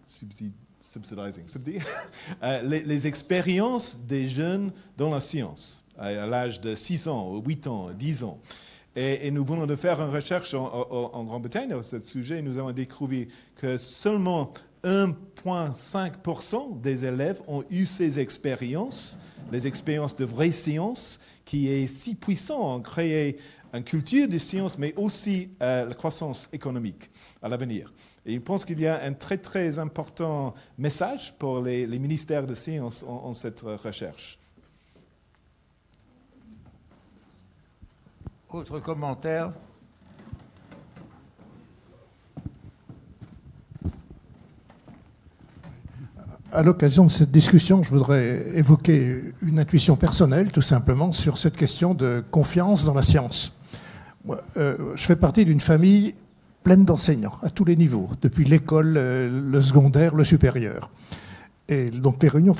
les expériences des jeunes dans la science, à l'âge de 6 ans, 8 ans, 10 ans. Et nous venons de faire une recherche en Grande-Bretagne à ce sujet, et nous avons découvert que seulement 1,5% des élèves ont eu ces expériences, les expériences de vraie science, qui est si puissant en créer une culture de science, mais aussi la croissance économique à l'avenir. Et je pense qu'il y a un très, très important message pour les ministères de sciences en cette recherche. Autre commentaire? À l'occasion de cette discussion, je voudrais évoquer une intuition personnelle, tout simplement, sur cette question de confiance dans la science. Je fais partie d'une famille pleine d'enseignants, à tous les niveaux, depuis l'école, le secondaire, le supérieur. Et donc, dans les réunions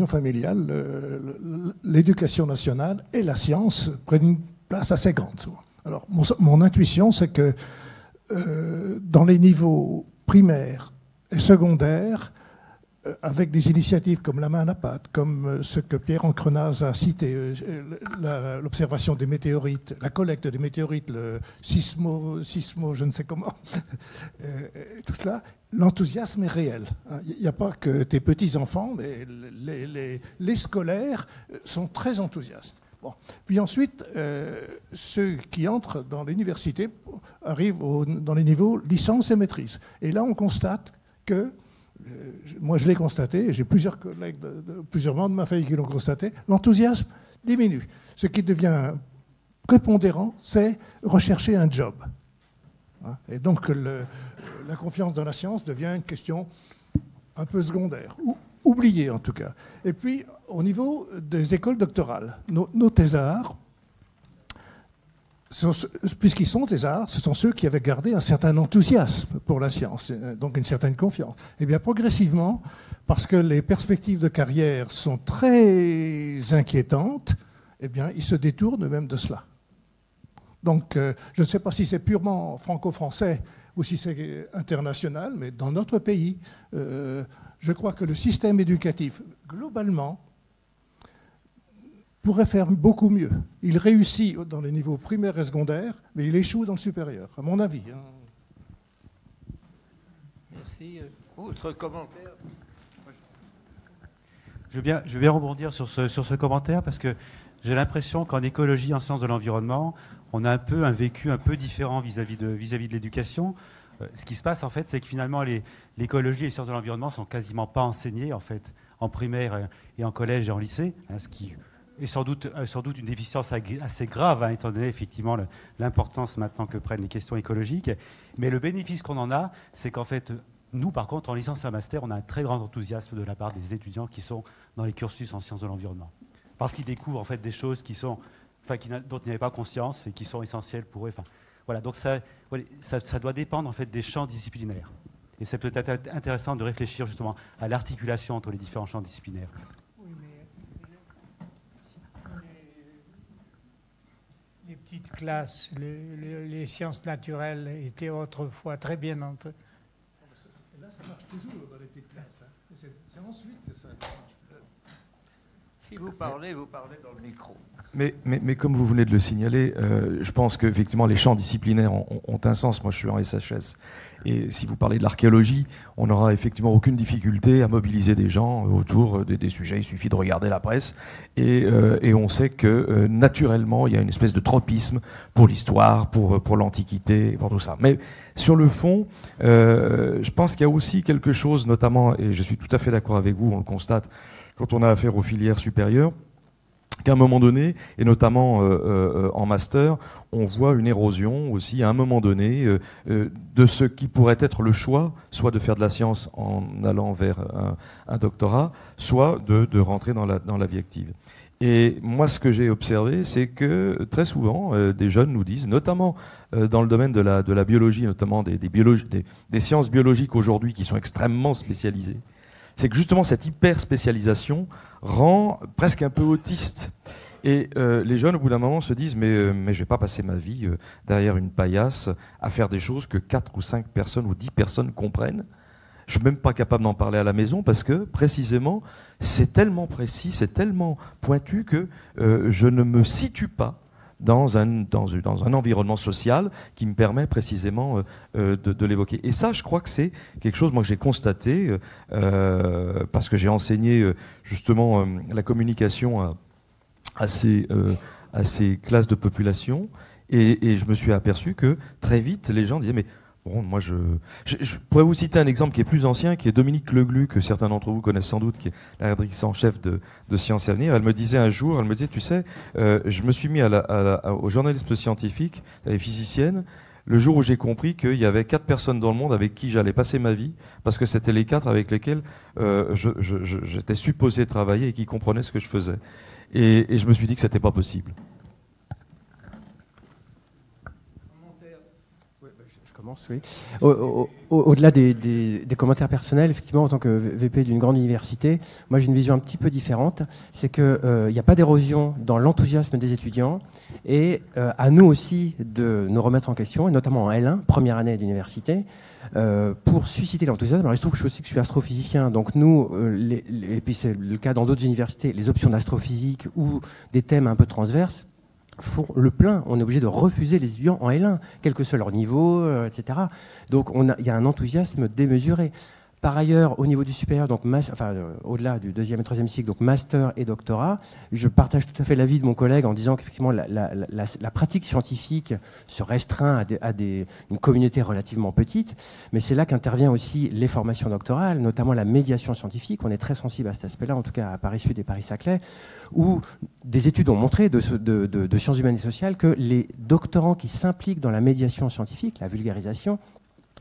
familiales, l'éducation nationale et la science prennent une place assez grande. Alors, mon intuition, c'est que dans les niveaux primaires et secondaires, avec des initiatives comme la main à la pâte, comme ce que Pierre Ancrenaz a cité, l'observation des météorites, la collecte des météorites, le sismo, je ne sais comment, tout cela, l'enthousiasme est réel. Il n'y a pas que tes petits-enfants, mais les scolaires sont très enthousiastes. Bon. Puis ensuite, ceux qui entrent dans l'université arrivent dans les niveaux licence et maîtrise. Et là, on constate que moi, je l'ai constaté, j'ai plusieurs collègues, plusieurs membres de ma famille qui l'ont constaté, l'enthousiasme diminue. Ce qui devient prépondérant, c'est rechercher un job. Et donc, la confiance dans la science devient une question un peu secondaire, ou oubliée en tout cas. Et puis, au niveau des écoles doctorales, nos thésards, puisqu'ils sont thésards, ce sont ceux qui avaient gardé un certain enthousiasme pour la science, donc une certaine confiance. Et bien progressivement, parce que les perspectives de carrière sont très inquiétantes, eh bien ils se détournent même de cela. Donc je ne sais pas si c'est purement franco-français ou si c'est international, mais dans notre pays, je crois que le système éducatif, globalement, pourrait faire beaucoup mieux. Il réussit dans les niveaux primaires et secondaires, mais il échoue dans le supérieur, à mon avis. Merci. Autre commentaire? Je veux bien rebondir sur ce commentaire, parce que j'ai l'impression qu'en écologie, en sciences de l'environnement, on a un vécu un peu différent vis-à-vis de l'éducation. Ce qui se passe, en fait, c'est que finalement, l'écologie et les sciences de l'environnement sont quasiment pas enseignées, en fait, en primaire et en collège et en lycée, ce qui et sans doute une déficience assez grave, étant donné effectivement l'importance maintenant que prennent les questions écologiques. Mais le bénéfice qu'on en a, c'est qu'en fait, nous, par contre, en licence et en master, on a un très grand enthousiasme de la part des étudiants qui sont dans les cursus en sciences de l'environnement. Parce qu'ils découvrent en fait des choses dont ils n'avaient pas conscience et qui sont essentielles pour eux. Voilà, donc ça doit dépendre en fait des champs disciplinaires. Et c'est peut-être intéressant de réfléchir justement à l'articulation entre les différents champs disciplinaires. Les petites classes, les sciences naturelles étaient autrefois très bien entrées. Là, ça marche toujours dans les petites classes. C'est ensuite que ça marche. Si vous parlez dans le micro. Mais comme vous venez de le signaler, je pense qu'effectivement les champs disciplinaires ont un sens. Moi je suis en SHS. Et si vous parlez de l'archéologie, on n'aura effectivement aucune difficulté à mobiliser des gens autour des sujets. Il suffit de regarder la presse. Et on sait que naturellement, il y a une espèce de tropisme pour l'histoire, pour l'Antiquité, pour tout ça. Mais sur le fond, je pense qu'il y a aussi quelque chose, notamment, et je suis tout à fait d'accord avec vous, on le constate, quand on a affaire aux filières supérieures, qu'à un moment donné, et notamment en master, on voit une érosion aussi, à un moment donné, de ce qui pourrait être le choix, soit de faire de la science en allant vers un doctorat, soit de rentrer dans la vie active. Et moi, ce que j'ai observé, c'est que très souvent, des jeunes nous disent, notamment dans le domaine de la biologie, notamment des sciences biologiques aujourd'hui qui sont extrêmement spécialisées, c'est que justement cette hyper spécialisation rend presque un peu autiste. Et les jeunes, au bout d'un moment, se disent mais je vais pas passer ma vie derrière une paillasse à faire des choses que 4 ou 5 personnes ou 10 personnes comprennent. Je suis même pas capable d'en parler à la maison parce que, précisément, c'est tellement précis, c'est tellement pointu que je ne me situe pas dans un environnement social qui me permet précisément de l'évoquer. Et ça, je crois que c'est quelque chose, moi, que j'ai constaté parce que j'ai enseigné justement la communication à ces classes de population et je me suis aperçu que très vite, les gens disaient mais bon, moi je pourrais vous citer un exemple qui est plus ancien, qui est Dominique Leglu, que certains d'entre vous connaissent sans doute, qui est la rédactrice en chef de Sciences et Avenir. Elle me disait un jour, elle me disait, tu sais, je me suis mis au journalisme scientifique, elle est physicienne, le jour où j'ai compris qu'il y avait 4 personnes dans le monde avec qui j'allais passer ma vie, parce que c'était les 4 avec lesquels j'étais supposé travailler et qui comprenaient ce que je faisais. Et je me suis dit que c'était pas possible. Oui. Au-delà des commentaires personnels, effectivement, en tant que VP d'une grande université, moi j'ai une vision un petit peu différente. C'est qu'il n'y a pas d'érosion dans l'enthousiasme des étudiants et à nous aussi de nous remettre en question, et notamment en L1, première année d'université, pour susciter l'enthousiasme. Alors il se trouve que je suis astrophysicien, donc nous, et puis c'est le cas dans d'autres universités, les options d'astrophysique ou des thèmes un peu transverses, font le plein. On est obligé de refuser les étudiants en L1, quel que soit leur niveau, etc. Donc il y a un enthousiasme démesuré. Par ailleurs, au niveau du supérieur, donc au-delà du 2e et 3e cycle, donc master et doctorat, je partage tout à fait l'avis de mon collègue en disant qu'effectivement la pratique scientifique se restreint à une communauté relativement petite, mais c'est là qu'intervient aussi les formations doctorales, notamment la médiation scientifique. On est très sensible à cet aspect-là, en tout cas à Paris Sud et Paris-Saclay, où des études ont montré de sciences humaines et sociales que les doctorants qui s'impliquent dans la médiation scientifique, la vulgarisation,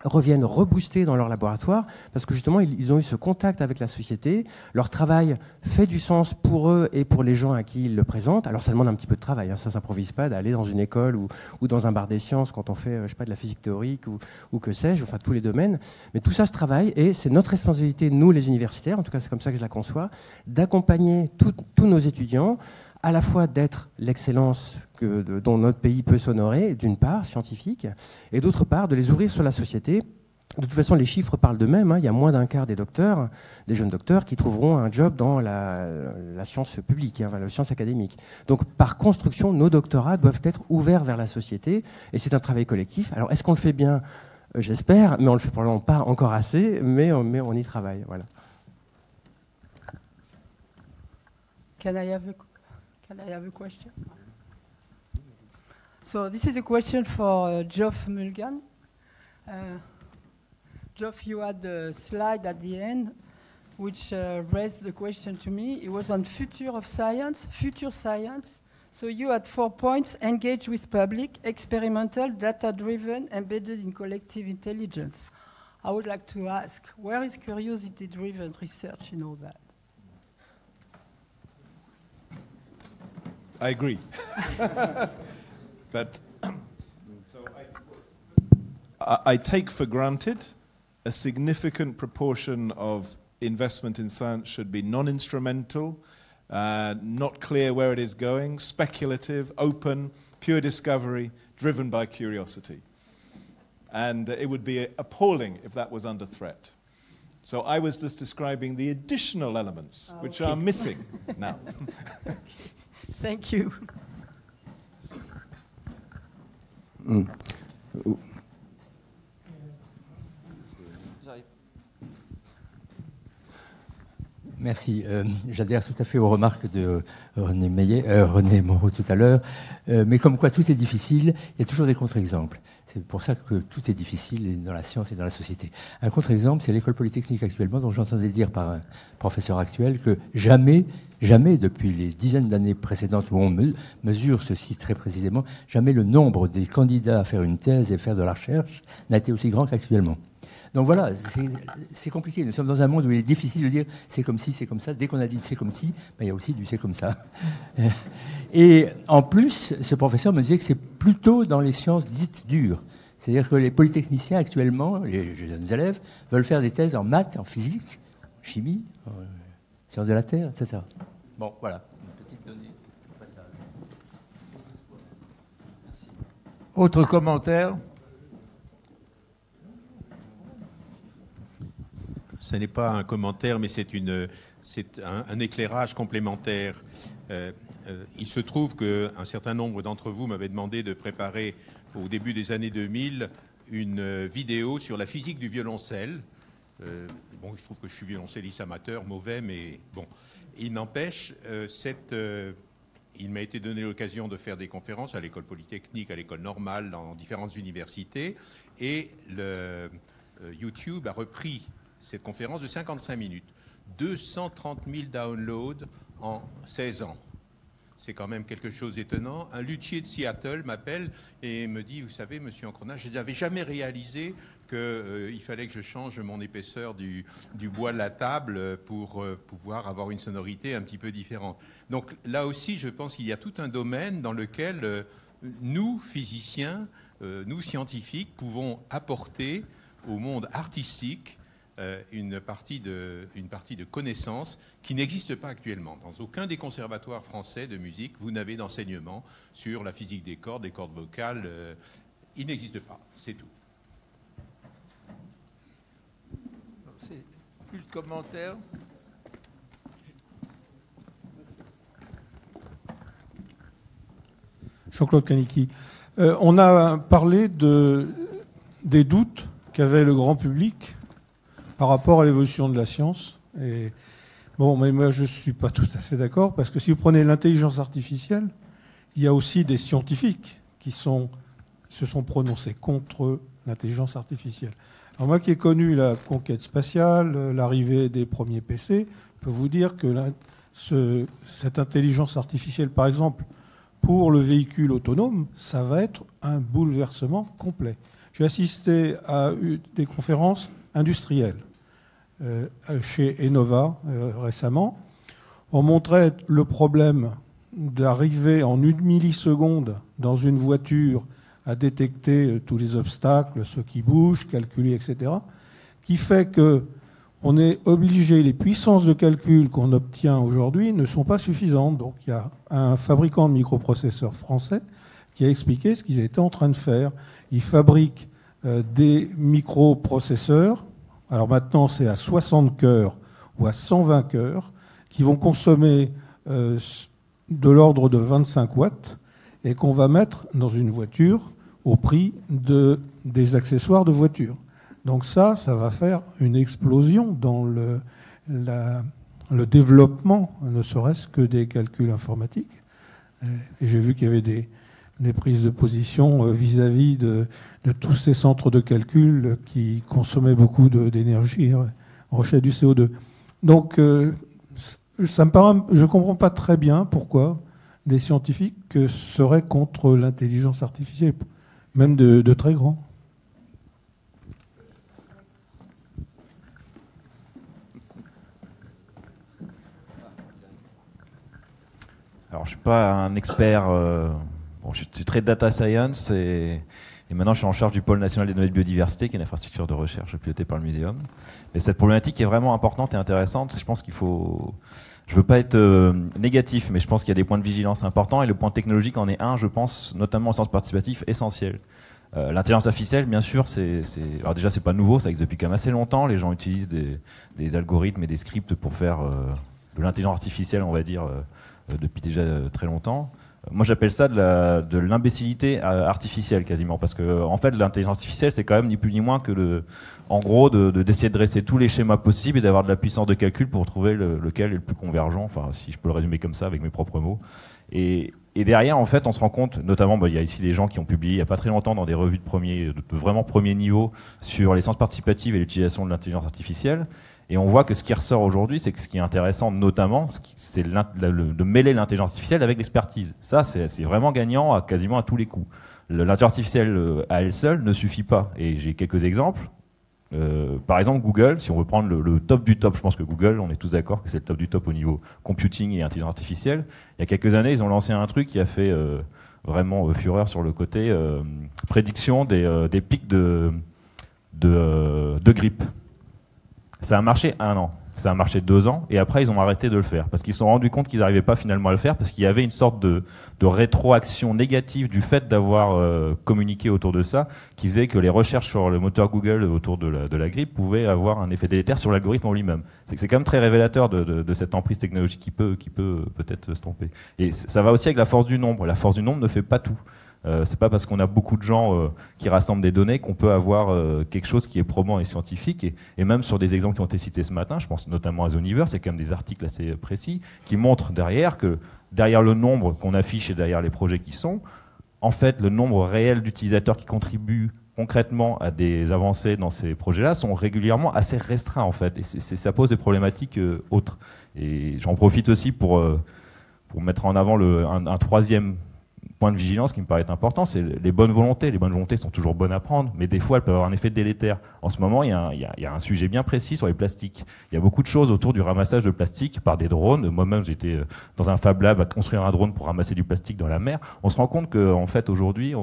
reviennent reboostés dans leur laboratoire parce que justement ils ont eu ce contact avec la société, leur travail fait du sens pour eux et pour les gens à qui ils le présentent. Alors ça demande un petit peu de travail, hein. Ça s'improvise pas d'aller dans une école ou dans un bar des sciences quand on fait je sais pas, de la physique théorique ou que sais-je, enfin tous les domaines, mais tout ça se travaille et c'est notre responsabilité, nous les universitaires, en tout cas c'est comme ça que je la conçois, d'accompagner tous nos étudiants à la fois d'être l'excellence dont notre pays peut s'honorer, d'une part, scientifique, et d'autre part, de les ouvrir sur la société. De toute façon, les chiffres parlent d'eux-mêmes. Hein. Il y a moins d'un quart des docteurs, des jeunes docteurs, qui trouveront un job dans la science publique, hein, la science académique. Donc, par construction, nos doctorats doivent être ouverts vers la société, et c'est un travail collectif. Alors, est-ce qu'on le fait bien ? J'espère, mais on le fait probablement pas encore assez, mais on y travaille. Voilà. Can I have a question? So this is a question for Geoff Mulgan. Geoff, you had a slide at the end which raised the question to me. It was on future science. So you had 4 points: engage with public, experimental, data-driven, embedded in collective intelligence. I would like to ask, where is curiosity-driven research in all that? I agree. But so I take for granted a significant proportion of investment in science should be non-instrumental, not clear where it is going, speculative, open, pure discovery, driven by curiosity. And it would be appalling if that was under threat. So I was just describing the additional elements which are missing now. Thank you. Merci. J'adhère tout à fait aux remarques de René Moreau tout à l'heure. Mais comme quoi tout est difficile, il y a toujours des contre-exemples. C'est pour ça que tout est difficile dans la science et dans la société. Un contre-exemple, c'est l'école polytechnique actuellement, dont j'entendais dire par un professeur actuel que jamais, depuis les dizaines d'années précédentes où on mesure ceci très précisément, jamais le nombre des candidats à faire une thèse et faire de la recherche n'a été aussi grand qu'actuellement. Donc voilà, c'est compliqué. Nous sommes dans un monde où il est difficile de dire c'est comme ci, c'est comme ça. Dès qu'on a dit c'est comme ci, ben, il y a aussi du c'est comme ça. Et en plus, ce professeur me disait que c'est plutôt dans les sciences dites dures. C'est-à-dire que les polytechniciens actuellement, les jeunes élèves, veulent faire des thèses en maths, en physique, en chimie, en sciences de la Terre, etc. Bon, voilà, une petite donnée. Merci. Autre commentaire ? Ce n'est pas un commentaire, mais c'est un éclairage complémentaire. Il se trouve qu'un certain nombre d'entre vous m'avaient demandé de préparer, au début des années 2000, une vidéo sur la physique du violoncelle. Bon, il se trouve que je suis violoncelliste amateur, mauvais, mais bon. Il n'empêche, il m'a été donné l'occasion de faire des conférences à l'école polytechnique, à l'école normale, dans différentes universités, et YouTube a repris cette conférence de 55 minutes. 230 000 downloads en 16 ans. C'est quand même quelque chose d'étonnant. Un luthier de Seattle m'appelle et me dit, vous savez, monsieur Ancrona, je n'avais jamais réalisé qu'il fallait que je change mon épaisseur du bois de la table pour pouvoir avoir une sonorité un petit peu différente. Donc là aussi, je pense qu'il y a tout un domaine dans lequel nous, physiciens, nous, scientifiques, pouvons apporter au monde artistique une partie de connaissances qui n'existe pas actuellement. Dans aucun des conservatoires français de musique, vous n'avez d'enseignement sur la physique des cordes vocales. Il n'existe pas, c'est tout. Plus de commentaires ? Jean-Claude Canicki. On a parlé des doutes qu'avait le grand public par rapport à l'évolution de la science. Et bon, mais moi je ne suis pas tout à fait d'accord, parce que si vous prenez l'intelligence artificielle, il y a aussi des scientifiques qui se sont prononcés contre l'intelligence artificielle. Alors moi qui ai connu la conquête spatiale, l'arrivée des premiers PC, je peux vous dire que cette intelligence artificielle, par exemple, pour le véhicule autonome, ça va être un bouleversement complet. J'ai assisté à des conférences industrielles chez Enova récemment. On montrait le problème d'arriver en 1 milliseconde dans une voiture à détecter tous les obstacles, ceux qui bougent, calculer, etc., qui fait qu'on est obligé, les puissances de calcul qu'on obtient aujourd'hui ne sont pas suffisantes. Donc il y a un fabricant de microprocesseurs français qui a expliqué ce qu'ils étaient en train de faire. Ils fabriquent des microprocesseurs. Alors maintenant, c'est à 60 cœurs ou à 120 cœurs qui vont consommer de l'ordre de 25 watts et qu'on va mettre dans une voiture au prix des accessoires de voiture. Donc ça va faire une explosion dans le développement, ne serait-ce que des calculs informatiques. Et j'ai vu qu'il y avait des prises de position vis-à-vis de tous ces centres de calcul qui consommaient beaucoup d'énergie, rejetaient du CO2. Donc, ça me paraît, je ne comprends pas très bien pourquoi des scientifiques seraient contre l'intelligence artificielle, même de très grands. Alors, je ne suis pas un expert... Bon, je suis très data science et maintenant je suis en charge du pôle national des données de biodiversité, qui est une infrastructure de recherche pilotée par le muséum. Mais cette problématique est vraiment importante et intéressante. Je pense qu'il faut... Je ne veux pas être négatif, mais je pense qu'il y a des points de vigilance importants et le point technologique en est un, je pense, notamment au sens participatif, essentiel. L'intelligence artificielle, bien sûr, alors déjà c'est pas nouveau, ça existe depuis quand même assez longtemps. Les gens utilisent des algorithmes et des scripts pour faire de l'intelligence artificielle, on va dire, depuis déjà très longtemps. Moi j'appelle ça de l'imbécilité artificielle quasiment, parce que en fait l'intelligence artificielle c'est quand même ni plus ni moins que en gros d'essayer de dresser tous les schémas possibles et d'avoir de la puissance de calcul pour trouver lequel est le plus convergent, enfin si je peux le résumer comme ça avec mes propres mots. Et derrière, en fait, on se rend compte, notamment, il y a ici des gens qui ont publié il n'y a pas très longtemps dans des revues de vraiment premier niveau sur les sciences participatives et l'utilisation de l'intelligence artificielle. Et on voit que ce qui ressort aujourd'hui, c'est que ce qui est intéressant, notamment, c'est de mêler l'intelligence artificielle avec l'expertise. Ça, c'est vraiment gagnant quasiment à tous les coups. L'intelligence artificielle à elle seule ne suffit pas. Et j'ai quelques exemples. Par exemple, Google, si on veut prendre le top du top, je pense que Google, on est tous d'accord que c'est le top du top au niveau computing et intelligence artificielle. Il y a quelques années, ils ont lancé un truc qui a fait vraiment fureur sur le côté prédiction des pics de grippe. Ça a marché 1 an, ça a marché 2 ans, et après ils ont arrêté de le faire, parce qu'ils se sont rendus compte qu'ils n'arrivaient pas finalement à le faire, parce qu'il y avait une sorte de rétroaction négative du fait d'avoir communiqué autour de ça, qui faisait que les recherches sur le moteur Google autour de la grippe pouvaient avoir un effet délétère sur l'algorithme en lui-même. C'est quand même très révélateur de cette emprise technologique qui peut peut-être se tromper. Et ça va aussi avec la force du nombre. La force du nombre ne fait pas tout. C'est pas parce qu'on a beaucoup de gens qui rassemblent des données qu'on peut avoir quelque chose qui est probant et scientifique. Et même sur des exemples qui ont été cités ce matin, je pense notamment à Zoniverse, il y a quand même des articles assez précis qui montrent que derrière le nombre qu'on affiche et derrière les projets qui sont, en fait, le nombre réel d'utilisateurs qui contribuent concrètement à des avancées dans ces projets-là sont régulièrement assez restreints, en fait. Et ça pose des problématiques autres. Et j'en profite aussi pour mettre en avant un troisième point de vigilance qui me paraît important, c'est les bonnes volontés. Les bonnes volontés sont toujours bonnes à prendre, mais des fois elles peuvent avoir un effet délétère. En ce moment, il y a un sujet bien précis sur les plastiques. Il y a beaucoup de choses autour du ramassage de plastique par des drones. Moi-même, j'étais dans un Fab Lab à construire un drone pour ramasser du plastique dans la mer. On se rend compte qu'en fait, aujourd'hui,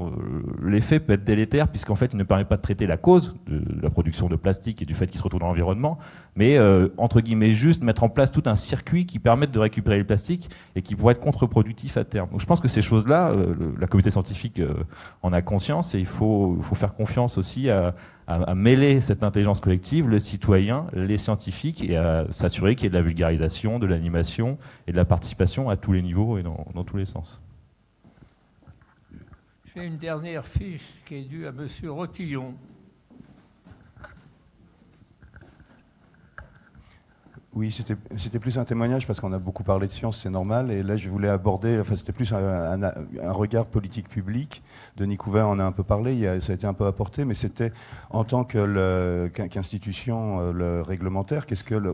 l'effet peut être délétère, puisqu'en fait, il ne permet pas de traiter la cause de la production de plastique et du fait qu'il se retrouve dans l'environnement, mais entre guillemets, juste mettre en place tout un circuit qui permette de récupérer le plastique et qui pourrait être contre-productif à terme. Donc je pense que ces choses-là, la communauté scientifique en a conscience, et il faut faire confiance aussi à mêler cette intelligence collective, le citoyen, les scientifiques, et à s'assurer qu'il y ait de la vulgarisation, de l'animation et de la participation à tous les niveaux et dans tous les sens. J'ai une dernière fiche qui est due à M. Rotillon. Oui, c'était plus un témoignage parce qu'on a beaucoup parlé de science, c'est normal. Et là, je voulais aborder, enfin, c'était plus un regard politique public. Denis Couvet en a un peu parlé, ça a été un peu apporté, mais c'était en tant qu'institution réglementaire,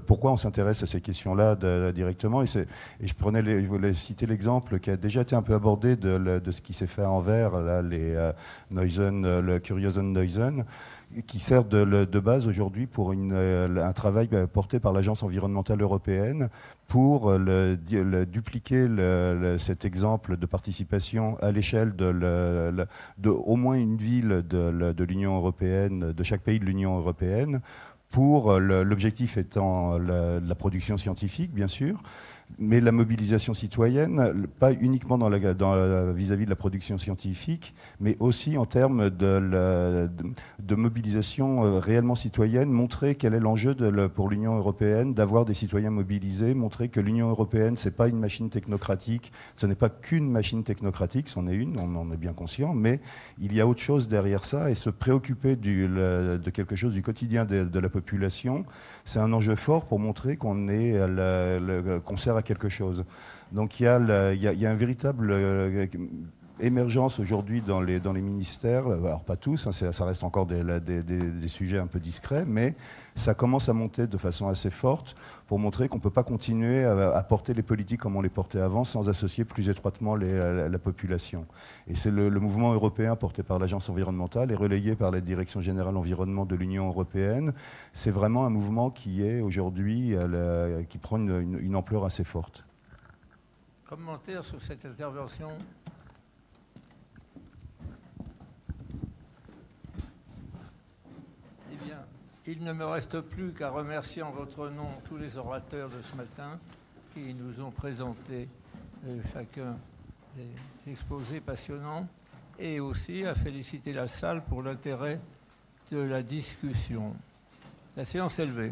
pourquoi on s'intéresse à ces questions-là directement. Et je voulais citer l'exemple qui a déjà été un peu abordé de ce qui s'est fait à Anvers, là, le Curiosen Neusen, qui sert de base aujourd'hui pour un travail porté par l'Agence environnementale européenne pour dupliquer cet exemple de participation à l'échelle de au moins une ville de l'Union européenne, de chaque pays de l'Union européenne, pour l'objectif étant la production scientifique, bien sûr, mais la mobilisation citoyenne, pas uniquement vis-à-vis de la production scientifique, mais aussi en termes de mobilisation réellement citoyenne, montrer quel est l'enjeu pour l'Union européenne d'avoir des citoyens mobilisés, montrer que l'Union européenne, c'est pas une machine technocratique, ce n'est pas qu'une machine technocratique, c'en est une, on en est bien conscient, mais il y a autre chose derrière ça, et se préoccuper de quelque chose du quotidien de la population, c'est un enjeu fort pour montrer qu'on sert à quelque chose. Donc il y a un véritable émergence aujourd'hui dans les ministères, alors pas tous, hein, ça reste encore des sujets un peu discrets, mais ça commence à monter de façon assez forte pour montrer qu'on ne peut pas continuer à porter les politiques comme on les portait avant sans associer plus étroitement la population. Et c'est le mouvement européen porté par l'Agence environnementale et relayé par la Direction générale environnement de l'Union européenne. C'est vraiment un mouvement qui est aujourd'hui, qui prend une ampleur assez forte. Commentaire sur cette intervention ? Il ne me reste plus qu'à remercier en votre nom tous les orateurs de ce matin qui nous ont présenté chacun des exposés passionnants et aussi à féliciter la salle pour l'intérêt de la discussion. La séance est levée.